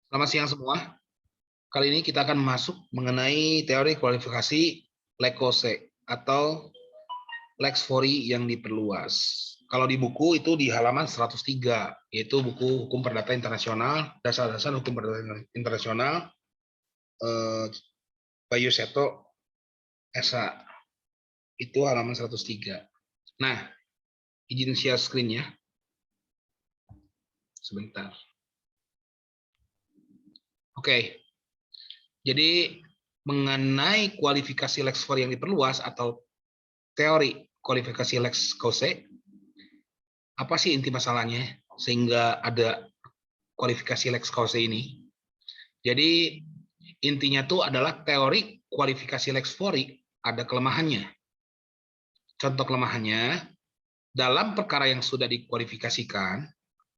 Selamat siang semua. Kali ini kita akan masuk mengenai teori kualifikasi Lekose atau Lex Fori yang diperluas. Kalau di buku itu di halaman 103, yaitu buku Hukum Perdata Internasional, Dasar-dasar Hukum Perdata Internasional, Bayu Seto, Esa. Itu halaman 103. Nah, izin share screen-nya. Sebentar. Oke. Jadi mengenai kualifikasi Lex Fori yang diperluas atau teori kualifikasi Lex Kose, apa sih inti masalahnya sehingga ada kualifikasi Lex Kose ini? Jadi intinya tuh adalah teori kualifikasi Lex Fori ada kelemahannya. Contoh kelemahannya, dalam perkara yang sudah dikualifikasikan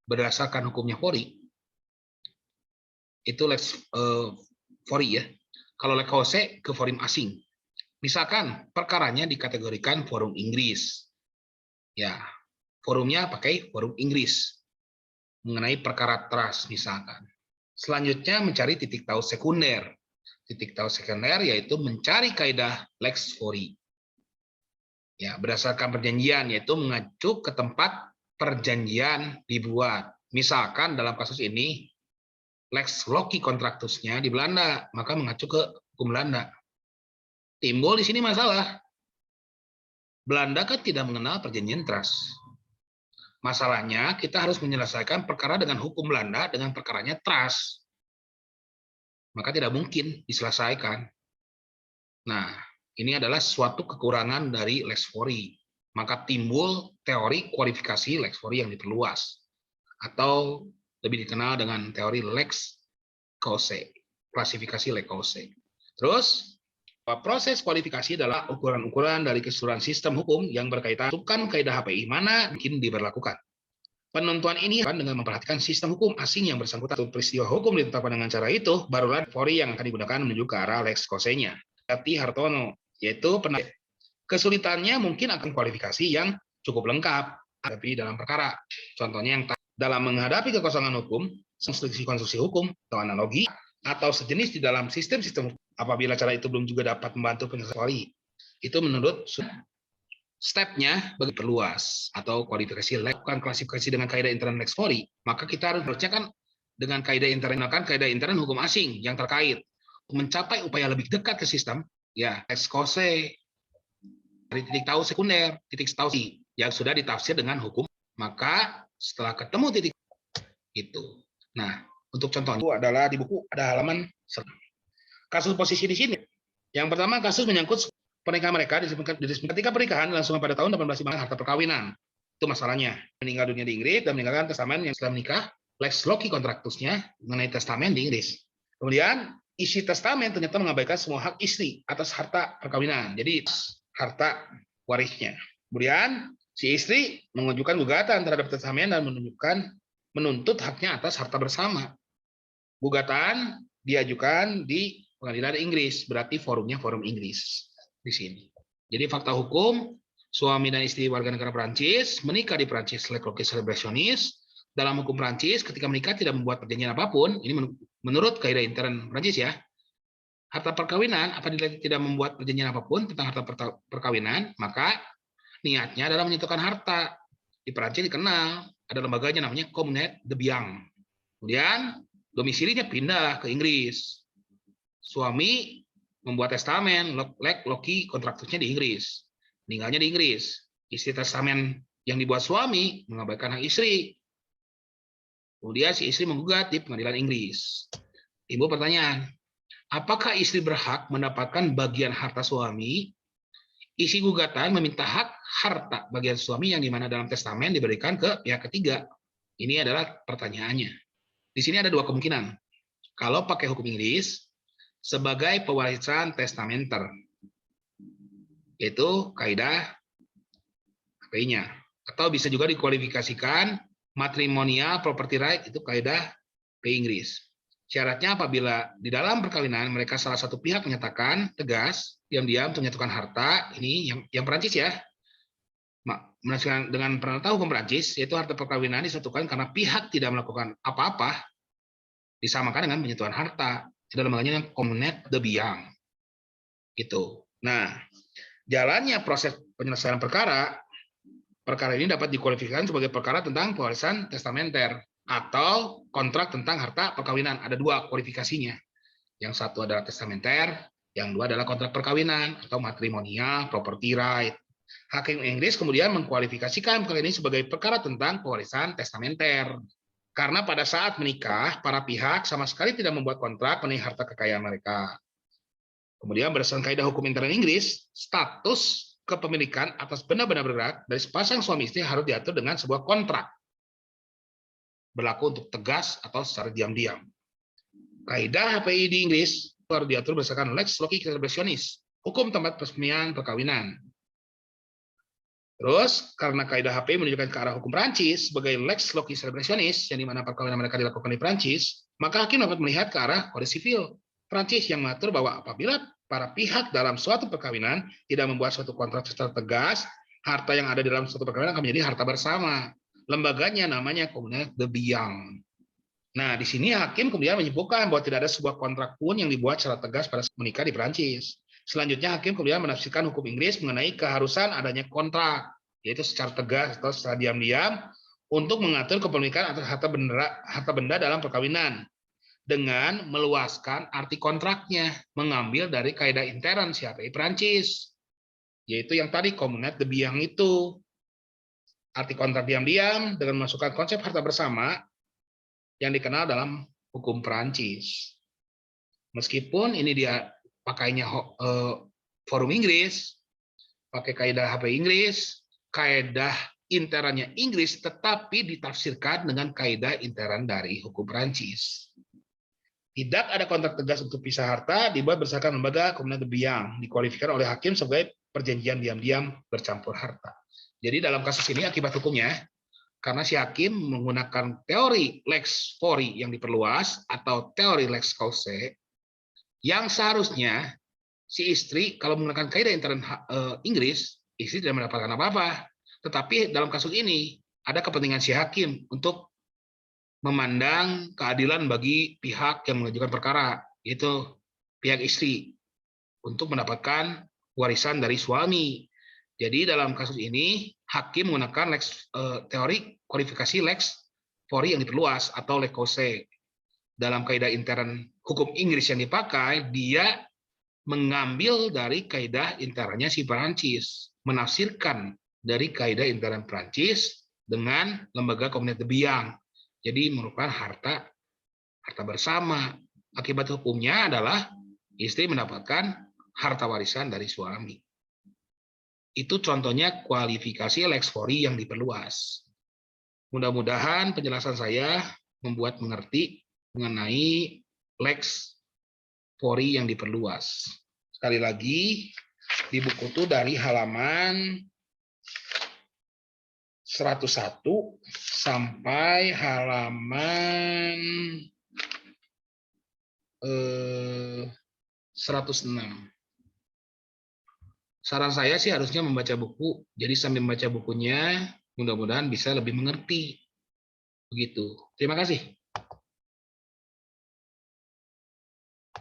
berdasarkan hukumnya Fori, itu Lex Fori ya. Kalau Lex Kose ke forum asing. Misalkan perkaranya dikategorikan forum Inggris. Ya, forumnya pakai forum Inggris mengenai perkara trust misalkan. Selanjutnya mencari titik tahu sekunder. Titik tahu sekunder yaitu mencari kaidah Lex Fori. Ya, berdasarkan perjanjian yaitu mengacu ke tempat perjanjian dibuat. Misalkan dalam kasus ini Lex Loci Contractusnya di Belanda, maka mengacu ke hukum Belanda. Timbul di sini masalah. Belanda kan tidak mengenal perjanjian trust. Masalahnya kita harus menyelesaikan perkara dengan hukum Belanda dengan perkaranya trust. Maka tidak mungkin diselesaikan. Nah, ini adalah suatu kekurangan dari Lex Fori. Maka timbul teori kualifikasi Lex Fori yang diperluas. Atau lebih dikenal dengan teori Lex Kose. Klasifikasi Lex Kose. Terus, proses kualifikasi adalah ukuran-ukuran dari keseluruhan sistem hukum yang berkaitan dengan kaidah HPI mana mungkin diberlakukan. Penentuan ini dengan memperhatikan sistem hukum asing yang bersangkutan. Peristiwa hukum ditetapkan dengan cara itu, barulah Fori yang akan digunakan menuju ke arah Lex Kose-nya. Tapi Hartono, yaitu kesulitannya mungkin akan kualifikasi yang cukup lengkap, tapi dalam perkara. Contohnya yang dalam menghadapi kekosongan hukum, konstruksi hukum atau analogi, atau sejenis di dalam sistem-sistem hukum, apabila cara itu belum juga dapat membantu penyelesaian Fori. Itu menurut stepnya bagi perluas atau kualifikasi lakukan klasifikasi dengan kaidah intern Lex Fori, maka kita harusnya kan dengan kaidah intern hukum asing yang terkait mencapai upaya lebih dekat ke sistem ya Lex Kose dari titik tahu sekunder, titik tahu yang sudah ditafsir dengan hukum, maka setelah ketemu titik itu. Nah, untuk contohnya itu adalah di buku ada halaman kasus posisi di sini. Yang pertama kasus menyangkut pernikahan mereka ketika pernikahan langsung pada tahun 1855 harta perkawinan. Itu masalahnya. Meninggal dunia di Inggris dan meninggalkan testamen yang setelah menikah, Lex Loci Contractusnya mengenai testamen di Inggris. Kemudian isi testamen ternyata mengabaikan semua hak istri atas harta perkawinan. Jadi harta warisnya. Kemudian si istri mengajukan gugatan terhadap testamen dan menuntut haknya atas harta bersama. Gugatan diajukan di pengadilan Inggris, berarti forumnya forum Inggris di sini. Jadi fakta hukum, suami dan istri warga negara Perancis menikah di Perancis Lecoq Celebrationis. Dalam hukum Perancis, ketika menikah tidak membuat perjanjian apapun, ini menurut kaidah intern Perancis ya, harta perkawinan apabila tidak membuat perjanjian apapun tentang harta perkawinan, maka niatnya adalah menyentuhkan harta. Di Perancis dikenal, ada lembaganya namanya Communaute de Biens. Kemudian domisilinya pindah ke Inggris. Suami membuat testamen, Lex Loci Contractusnya di Inggris. Meninggalnya di Inggris. Isi testamen yang dibuat suami mengabaikan hak istri. Kemudian si istri menggugat di pengadilan Inggris. Timbul pertanyaan, apakah istri berhak mendapatkan bagian harta suami? Isi gugatan meminta hak harta bagian suami yang dimana dalam testamen diberikan ke pihak ketiga. Ini adalah pertanyaannya. Di sini ada dua kemungkinan. Kalau pakai hukum Inggris, sebagai pewarisan testamenter, yaitu kaidah HPI-nya. Atau bisa juga dikualifikasikan matrimonial property right, itu kaidah P Inggris. Syaratnya apabila di dalam perkawinan mereka salah satu pihak menyatakan tegas, diam-diam menyatukan harta, ini yang Perancis ya, dengan penata hukum Perancis, yaitu harta perkawinan disatukan karena pihak tidak melakukan apa-apa disamakan dengan penyentuhan harta. Itu namanya communet de biang. Gitu. Nah, jalannya proses penyelesaian perkara ini dapat dikualifikasikan sebagai perkara tentang pewarisan testamenter atau kontrak tentang harta perkawinan. Ada dua kualifikasinya. Yang satu adalah testamenter, yang dua adalah kontrak perkawinan atau matrimonial property right. Hakim Inggris kemudian mengkualifikasikan perkara ini sebagai perkara tentang pewarisan testamenter. Karena pada saat menikah, para pihak sama sekali tidak membuat kontrak mengenai harta kekayaan mereka. Kemudian berdasarkan kaidah hukum intern Inggris, status kepemilikan atas benda-benda bergerak dari sepasang suami istri harus diatur dengan sebuah kontrak. Berlaku untuk tegas atau secara diam-diam. Kaidah HPI di Inggris harus diatur berdasarkan lex loci celebrationis, hukum tempat peresmian perkawinan. Terus, karena kaidah HPI menunjukkan ke arah hukum Prancis sebagai lex loci celebrationis, yang dimana perkawinan mereka dilakukan di Prancis, maka hakim dapat melihat ke arah kode sivil Prancis yang mengatur bahwa apabila para pihak dalam suatu perkawinan tidak membuat suatu kontrak secara tegas, harta yang ada di dalam suatu perkawinan akan menjadi harta bersama. Lembaganya namanya communet de biang. Nah, di sini hakim kemudian menyebutkan bahwa tidak ada sebuah kontrak pun yang dibuat secara tegas pada menikah di Prancis. Selanjutnya hakim kemudian menafsirkan hukum Inggris mengenai keharusan adanya kontrak, yaitu secara tegas atau secara diam-diam untuk mengatur kepemilikan atas harta benda dalam perkawinan dengan meluaskan arti kontraknya, mengambil dari kaidah intern CHPI Prancis, yaitu yang tadi communet de biang itu. Arti kontrak diam-diam dengan memasukkan konsep harta bersama yang dikenal dalam hukum Prancis. Meskipun ini dia pakainya forum Inggris, pakai kaidah HPI Inggris, kaidah internnya Inggris, tetapi ditafsirkan dengan kaidah intern dari hukum Prancis. Tidak ada kontrak tegas untuk pisah harta dibuat berdasarkan lembaga communet de biang, dikualifikasikan oleh hakim sebagai perjanjian diam-diam bercampur harta. Jadi dalam kasus ini akibat hukumnya, karena si hakim menggunakan teori lex fori yang diperluas atau teori lex causae, yang seharusnya si istri kalau menggunakan kaidah intern Inggris, istri tidak mendapatkan apa-apa. Tetapi dalam kasus ini ada kepentingan si hakim untuk memandang keadilan bagi pihak yang mengajukan perkara, yaitu pihak istri, untuk mendapatkan warisan dari suami. Jadi dalam kasus ini hakim menggunakan teori kualifikasi lex fori yang diperluas atau lex causae. Dalam kaidah intern hukum Inggris yang dipakai, dia mengambil dari kaidah internnya si Prancis, menafsirkan dari kaidah intern Prancis dengan lembaga communet de biang. Jadi merupakan harta bersama. Akibat hukumnya adalah istri mendapatkan harta warisan dari suami. Itu contohnya kualifikasi lex fori yang diperluas. Mudah-mudahan penjelasan saya membuat mengerti mengenai lex fori yang diperluas. Sekali lagi, di buku itu dari halaman 101 sampai halaman 106. Saran saya sih harusnya membaca buku, jadi sambil membaca bukunya mudah-mudahan bisa lebih mengerti. Begitu. Terima kasih.